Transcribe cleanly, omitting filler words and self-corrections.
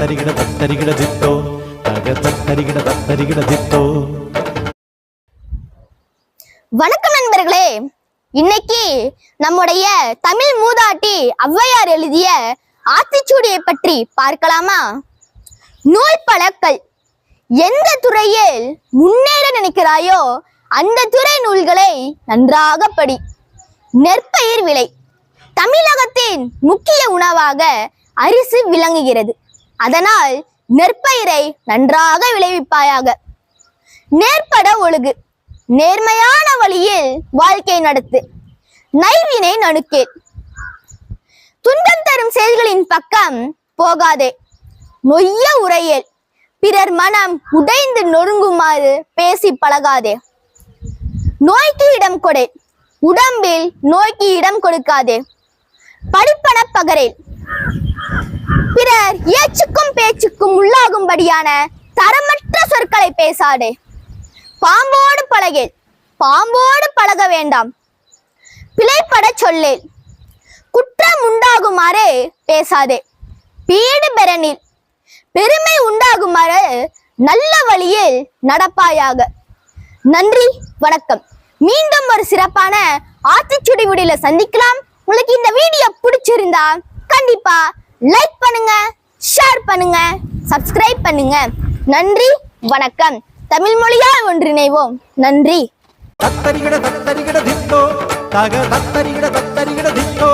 தத்தரிகிட தத்தரிகிட தித்தோ தக தத்தரிகிட தத்தரிகிட தித்தோ. வணக்கம் நண்பர்களே, இன்னைக்கு நம்முடைய தமிழ் மூதாட்டி ஔவையார் எழுதிய ஆத்திச்சூடியை பற்றி பார்க்கலாமா? நூல் பழக்கல். எந்த துறையில் முன்னேற நினைக்கிறாயோ அந்த துறை நூல்களை நன்றாக படி. நெற்பயிர் விளை. தமிழகத்தின் முக்கிய உணவாக அரிசி விளங்குகிறது. அதனால் நெற்பயிரை நன்றாக விளைவிப்பாயாக. நேர்பட ஒழுகு. நேர்மையான வழியில் வாழ்க்கை நடத்து. நைவினை நணுக்கேல். துன்பம் தரும் செயல்களின் பக்கம் போகாதே. நொய்ய உரையேல். பிறர் மனம் உடைந்து நொறுங்குமாறு பேசி பழகாதே. நோய்க்கு இடம் கொடே. உடம்பில் நோய்க்கு இடம் கொடுக்காதே. படிப்பன பகரேல். பிறர் ஏச்சுக்கும் பேச்சுக்கும் உள்ளாகும்படியான தரமற்ற சொற்களை பேசாதே. பாம்போடு பழகேல். பாம்போடு பழக வேண்டாம். பிழைப்பட சொல்லேல். குற்றம் உண்டாகுமாறு பேசாதே. பீடு பெறனில். பெருமை உண்டாகுமாறு நல்ல வழியில் நடப்பாயாக. நன்றி, வணக்கம். மீண்டும் ஒரு சிறப்பான ஆத்திச்சூடி வீடியோல சந்திக்கலாம். உங்களுக்கு இந்த வீடியோ பிடிச்சிருந்தா கண்டிப்பா லைக் பண்ணுங்க, ஷேர் பண்ணுங்க, சப்ஸ்கிரைப் பண்ணுங்க. நன்றி, வணக்கம். தமிழ் மொழியால் ஒன்றிணைவோம். நன்றி. தத்தரிகிட தத்தரிகிட தித்தோ தக தத்தரிகிட தத்தரிகிட தித்தோ.